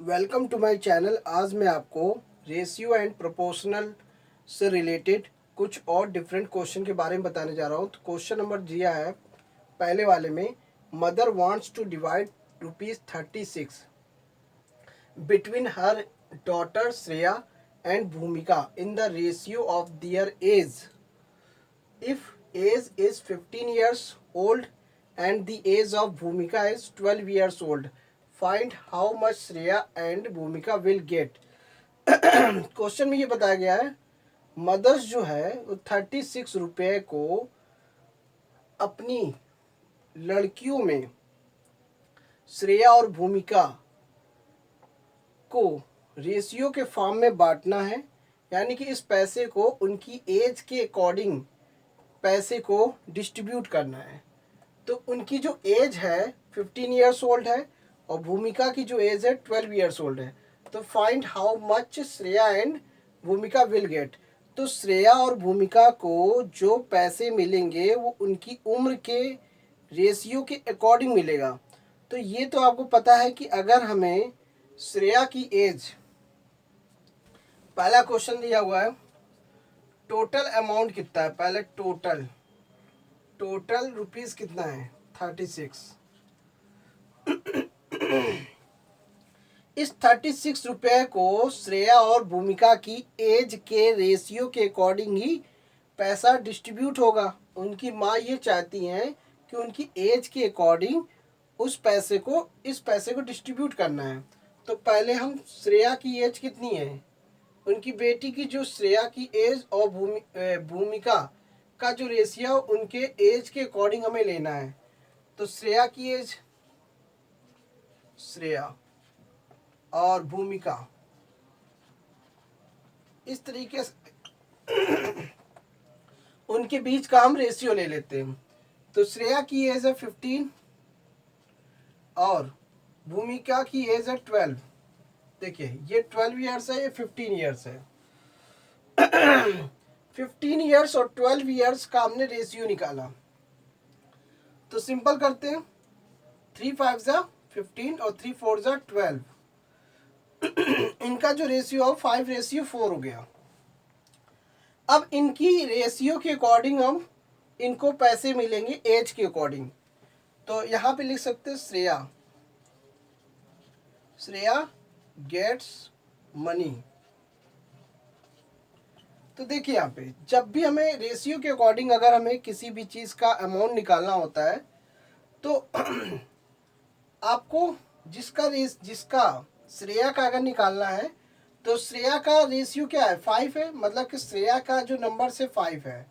Welcome to my channel. आज मैं आपको रेशियो एंड प्रोपोर्शनल से रिलेटेड कुछ और डिफरेंट क्वेश्चन के बारे में बताने जा रहा हूँ। तो क्वेश्चन नंबर दिया है पहले वाले में, mother wants to divide ₹36 between her daughter Shreya and Bhumika in the ratio of their age. If age is 15 years old and the age of Bhumika is 12 years old, find how much Shreya and Bhumika will get. Question में ये बताया गया है, mother's जो है वो 36 रुपये को अपनी लड़कियों में श्रेया और भूमिका को रेशियो के फॉर्म में बांटना है, यानी कि इस पैसे को उनकी एज के अकॉर्डिंग पैसे को डिस्ट्रीब्यूट करना है। तो उनकी जो एज है 15 ईयर्स ओल्ड है और भूमिका की जो एज है 12 ईयर्स ओल्ड है। तो find how much Shreya and भूमिका विल गेट। तो श्रेया और भूमिका को जो पैसे मिलेंगे वो उनकी उम्र के रेशियो के अकॉर्डिंग मिलेगा। तो ये तो आपको पता है कि अगर हमें श्रेया की एज, पहला क्वेश्चन दिया हुआ है टोटल अमाउंट कितना है, पहले टोटल रुपीस कितना है 36। इस 36 रुपये को श्रेया और भूमिका की एज के रेशियो के अकॉर्डिंग ही पैसा डिस्ट्रीब्यूट होगा। उनकी माँ ये चाहती हैं कि उनकी एज के अकॉर्डिंग इस पैसे को डिस्ट्रीब्यूट करना है। तो पहले हम श्रेया की एज कितनी है, उनकी बेटी की जो श्रेया की एज और भूमिका का जो रेशियो उनके एज के अकॉर्डिंग हमें लेना है। तो श्रेया की एज, श्रेया और भूमिका, इस तरीके से उनके बीच का हम रेशियो ले लेते हैं। तो श्रेया की एज है 15 और भूमिका की एज है 12। देखिए ये 12 ईयर्स है, ये 15 ईयर्स है। 15 ईयर्स और 12 ईयर्स का हमने रेशियो निकाला। तो सिंपल करते हैं, 3 5 जा 15 और 3 4 जा 12। इनका जो रेशियो है 5:4 हो गया। अब इनकी रेशियो के अकॉर्डिंग हम इनको पैसे मिलेंगे एज के अकॉर्डिंग। तो यहाँ पे लिख सकते हैं श्रेया गेट्स मनी। तो देखिए यहाँ पे जब भी हमें रेशियो के अकॉर्डिंग अगर हमें किसी भी चीज़ का अमाउंट निकालना होता है तो आपको जिसका श्रेया का अगर निकालना है तो श्रेया का रेशियो क्या है 5 है, मतलब कि श्रेया का जो नंबर से 5 है,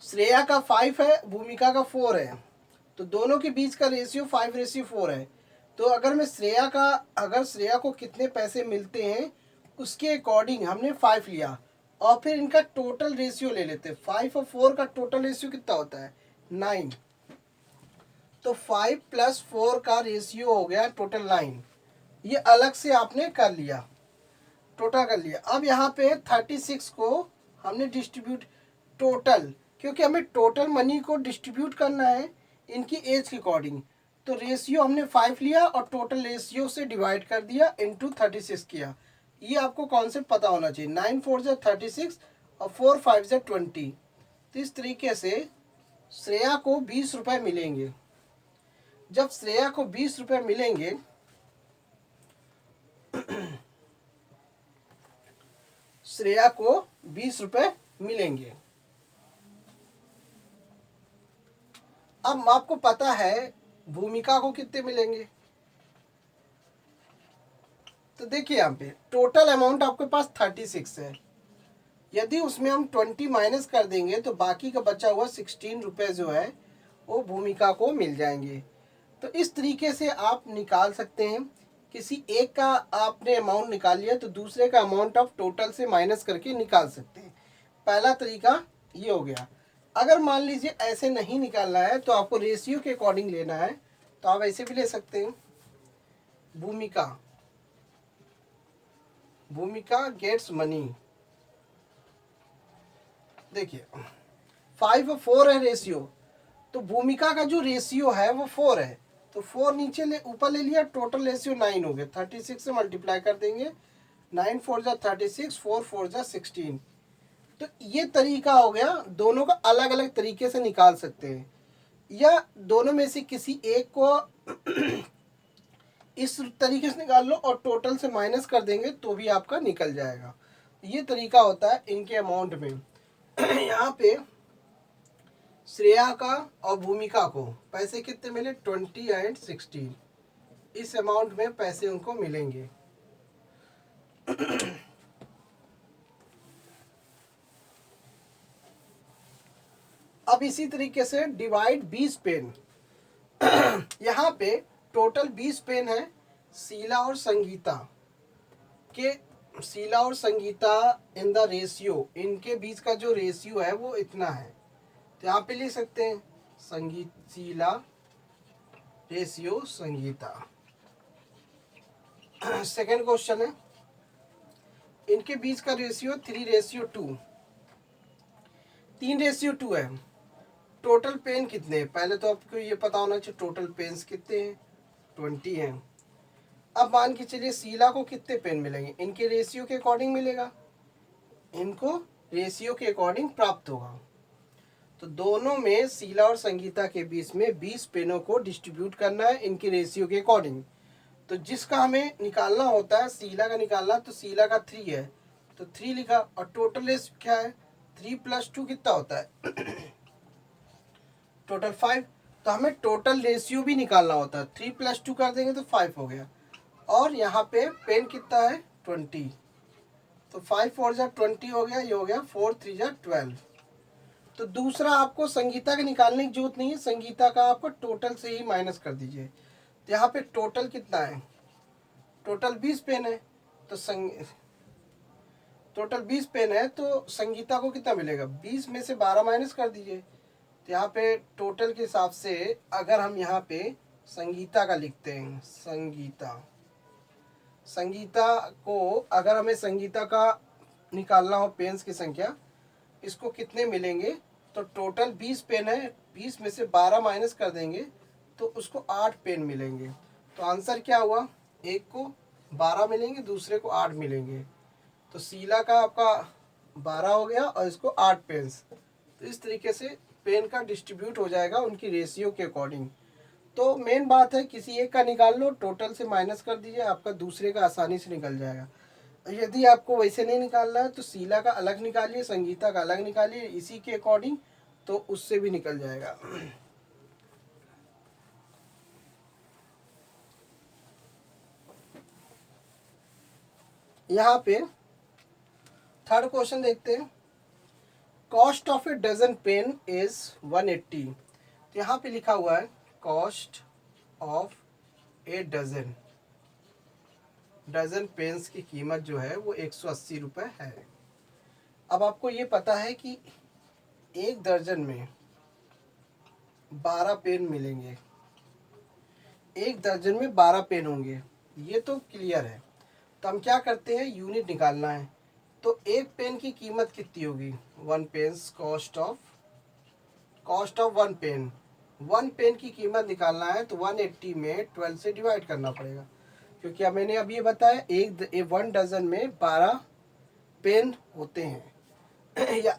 श्रेया का 5 है, भूमिका का 4 है। तो दोनों के बीच का रेशियो 5:4 है। तो अगर श्रेया को कितने पैसे मिलते हैं उसके अकॉर्डिंग हमने 5 लिया और फिर इनका टोटल रेशियो ले लेते हैं। 5 और 4 का टोटल रेशियो कितना होता है 9। तो 5 + 4 का रेशियो हो गया टोटल 9। ये अलग से आपने कर लिया, टोटल कर लिया। अब यहाँ पे 36 को हमने डिस्ट्रीब्यूट टोटल, क्योंकि हमें टोटल मनी को डिस्ट्रीब्यूट करना है इनकी एज के अकॉर्डिंग। तो रेशियो हमने 5 लिया और टोटल रेशियो से डिवाइड कर दिया, इनटू 36 किया। ये आपको कॉन्सेप्ट पता होना चाहिए। 9 4 जा 36 और 4 5 जा 20। तो इस तरीके से श्रेया को 20 रुपये मिलेंगे। जब श्रेया को 20 रुपये मिलेंगे श्रेया को 20 रुपये मिलेंगे। अब आपको पता है भूमिका को कितने मिलेंगे। तो देखिए यहाँ पे टोटल अमाउंट आपके पास 36 है। यदि उसमें हम 20 माइनस कर देंगे तो बाकी का बचा हुआ 16 रुपये जो है वो भूमिका को मिल जाएंगे। तो इस तरीके से आप निकाल सकते हैं। किसी एक का आपने अमाउंट निकाल लिया तो दूसरे का अमाउंट आप टोटल से माइनस करके निकाल सकते हैं। पहला तरीका ये हो गया। अगर मान लीजिए ऐसे नहीं निकालना है तो आपको रेशियो के अकॉर्डिंग लेना है, तो आप ऐसे भी ले सकते हैं। भूमिका गेट्स मनी। देखिए 5 और 4 है रेशियो, तो भूमिका का जो रेशियो है वो 4 है। तो 4 नीचे ले ऊपर ले लिया, टोटल रेशियो 9 हो गया। 36 से मल्टीप्लाई कर देंगे, 9 4 जा 36, 4 4 जा 16। तो ये तरीका हो गया, दोनों का अलग अलग तरीके से निकाल सकते हैं, या दोनों में से किसी एक को इस तरीके से निकाल लो और टोटल से माइनस कर देंगे तो भी आपका निकल जाएगा। ये तरीका होता है इनके अमाउंट में। यहाँ पे श्रेया का और भूमिका को पैसे कितने मिले, 20 एंड 16। इस अमाउंट में पैसे उनको मिलेंगे। अब इसी तरीके से डिवाइड 20 पेन। यहाँ पे टोटल 20 पेन है शीला और संगीता के। शीला और संगीता इन द रेशियो, इनके बीच का जो रेशियो है वो इतना है। तो यहाँ पे लिख सकते हैं Sheela ratio Sangeeta. Second question है, इनके बीच का रेशियो 3:2, 3:2 है। टोटल पेन कितने हैं, पहले तो आपको ये पता होना चाहिए टोटल पेन्स कितने हैं, 20 हैं। अब मान के चलिए शीला को कितने पेन मिलेंगे, इनके रेशियो के अकॉर्डिंग मिलेगा, इनको रेशियो के अकॉर्डिंग प्राप्त होगा। तो दोनों में शीला और संगीता के बीच में 20 पेनों को डिस्ट्रीब्यूट करना है इनके रेशियो के अकॉर्डिंग। तो जिसका हमें निकालना होता है, शीला का निकालना, तो शीला का 3 है तो 3 लिखा, और टोटल रेशियो क्या है, 3 + 2 कितना होता है टोटल 5। तो हमें टोटल रेशियो भी निकालना होता है, 3 + 2 कर देंगे तो 5 हो गया। और यहाँ पे पेन कितना है, 20, तो 5 4 जा 20 हो गया, ये हो गया 4 3 जा 12। तो दूसरा आपको संगीता के निकालने की जरूरत नहीं है, संगीता का आपको टोटल से ही माइनस कर दीजिए। तो यहाँ पे टोटल कितना है, टोटल 20 पेन है, तो टोटल 20 पेन है, तो संगीता को कितना मिलेगा, 20 में से 12 माइनस कर दीजिए। तो यहाँ पे टोटल के हिसाब से अगर हम यहाँ पे संगीता का लिखते हैं, संगीता को अगर हमें संगीता का निकालना हो पेन्स की संख्या, इसको कितने मिलेंगे, तो टोटल 20 पेन है, 20 में से 12 माइनस कर देंगे तो उसको 8 पेन मिलेंगे। तो आंसर क्या हुआ, एक को 12 मिलेंगे, दूसरे को 8 मिलेंगे। तो शीला का आपका 12 हो गया और इसको 8 पेन्स। तो इस तरीके से पेन का डिस्ट्रीब्यूट हो जाएगा उनकी रेशियो के अकॉर्डिंग। तो मेन बात है किसी एक का निकाल लो, टोटल से माइनस कर दीजिए, आपका दूसरे का आसानी से निकल जाएगा। यदि आपको वैसे नहीं निकालना है तो शीला का अलग निकालिए, संगीता का अलग निकालिए इसी के अकॉर्डिंग, तो उससे भी निकल जाएगा। यहाँ पे थर्ड क्वेश्चन देखते हैं, cost of a dozen pen is 180। तो यहाँ पे लिखा हुआ है cost of a dozen pens की कीमत जो है वो 180 रुपये है। अब आपको ये पता है कि एक दर्जन में 12 पेन मिलेंगे, एक दर्जन में 12 पेन होंगे, ये तो क्लियर है। तो हम क्या करते हैं, यूनिट निकालना है। तो एक पेन की कीमत कितनी होगी, 1 pens, cost of 1 pen, 1 pen की कीमत निकालना है तो 180 में 12 से डिवाइड करना पड़ेगा, क्योंकि अब मैंने अभी ये बताया 1 डजन में 12 पेन होते हैं या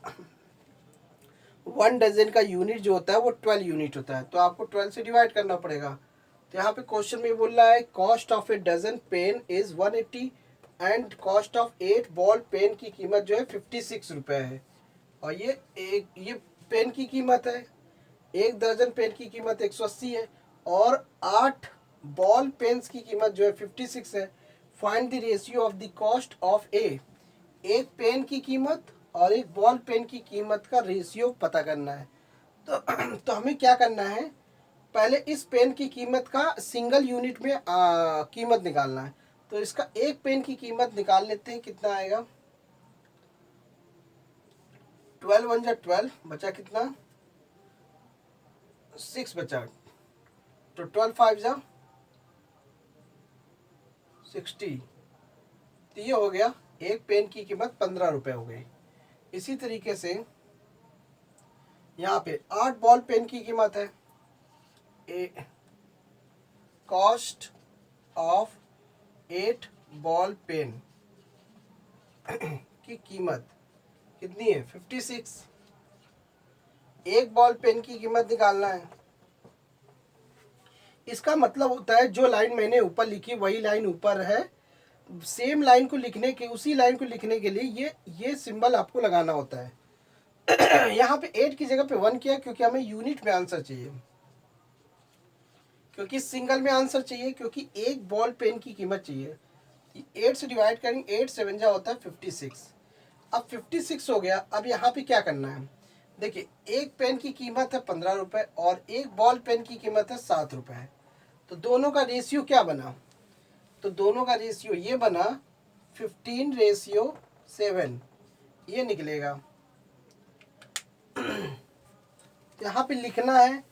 1 डजन का यूनिट जो होता है वो 12 यूनिट होता है, तो आपको 12 से डिवाइड करना पड़ेगा। तो यहाँ पे क्वेश्चन में बोल रहा है cost of a dozen pen is 180 and cost of 8 ball pen की कीमत जो है 56 रुपये है। और ये पेन की कीमत है, एक दर्जन पेन की कीमत 180 है और 8 बॉल पेन्स की कीमत जो है 56 है। Find the ratio of the cost of A, एक पेन की कीमत और एक बॉल पेन की कीमत का रेशियो पता करना है। तो हमें क्या करना है, पहले इस पेन की कीमत का सिंगल यूनिट में कीमत निकालना है। तो इसका एक पेन की कीमत निकाल लेते हैं, कितना आएगा, 12 1 जा 12, बचा कितना, 6 बचा, तो 12 5 जा 60। तो ये हो गया, एक पेन की कीमत 15 रुपये हो गई। इसी तरीके से यहाँ पे 8 बॉल पेन की कीमत है, कॉस्ट ऑफ 8 बॉल पेन की कीमत कितनी है? 56। एक बॉल पेन की कीमत निकालना है। इसका मतलब होता है जो लाइन मैंने ऊपर लिखी वही लाइन ऊपर है, सेम लाइन को लिखने के, उसी लाइन को लिखने के लिए ये सिंबल आपको लगाना होता है। यहाँ पे 8 की जगह पे 1 किया क्योंकि हमें यूनिट में आंसर चाहिए, क्योंकि सिंगल में आंसर चाहिए, क्योंकि एक बॉल पेन की कीमत चाहिए। 8 से डिवाइड करेंगे, 8 7 जा होता है 56। अब 56 हो गया। अब यहाँ पे क्या करना है? देखिए, एक पेन की कीमत है 15 रुपये और एक बॉल पेन की कीमत है 7 रुपये। तो दोनों का रेशियो क्या बना? तो दोनों का रेशियो ये बना 15:7 ये निकलेगा। यहाँ पे लिखना है,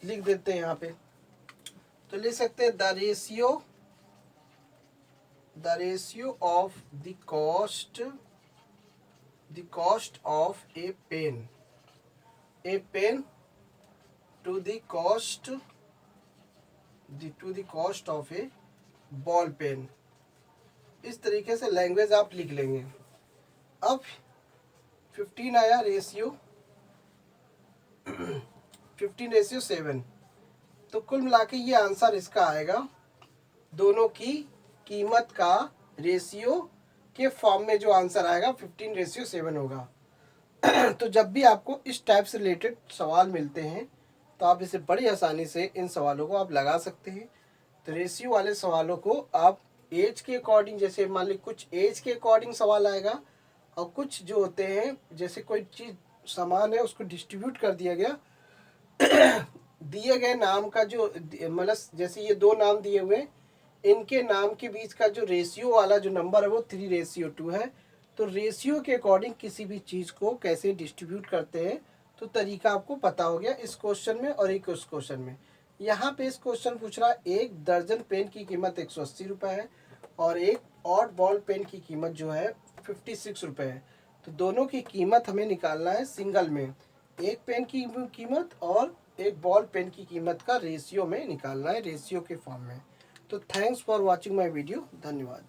लिख देते हैं यहाँ पे। तो लिख सकते हैं the ratio of the cost of a pen to the cost of a ball pen. इस तरीके से लैंग्वेज आप लिख लेंगे। अब 15 आया रेशियो 15:7। तो कुल मिला के ये आंसर इसका आएगा। दोनों की कीमत का रेशियो के फॉर्म में जो आंसर आएगा 15:7 होगा। तो जब भी आपको इस टाइप से रिलेटेड सवाल मिलते हैं तो आप इसे बड़ी आसानी से इन सवालों को आप लगा सकते हैं। तो रेशियो वाले सवालों को आप एज के अकॉर्डिंग, जैसे मान ली कुछ एज के अकॉर्डिंग सवाल आएगा और कुछ जो होते हैं जैसे कोई चीज़ सामान है उसको डिस्ट्रीब्यूट कर दिया गया, दिए गए नाम का जो मतलब जैसे ये दो नाम दिए हुए, इनके नाम के बीच का जो रेशियो वाला जो नंबर है वो 3:2 है। तो रेशियो के अकॉर्डिंग किसी भी चीज़ को कैसे डिस्ट्रीब्यूट करते हैं तो तरीका आपको पता हो गया इस क्वेश्चन में और एक उस क्वेश्चन में। यहाँ पे इस क्वेश्चन पूछ रहा है एक दर्जन पेन की कीमत 180 रुपये है और एक ऑड बॉल पेन की कीमत जो है 56 रुपये है। तो दोनों की कीमत हमें निकालना है सिंगल में, एक पेन की कीमत और एक बॉल पेन की कीमत का रेशियो में निकालना है, रेशियो के फॉर्म में। तो thanks for watching my video. धन्यवाद।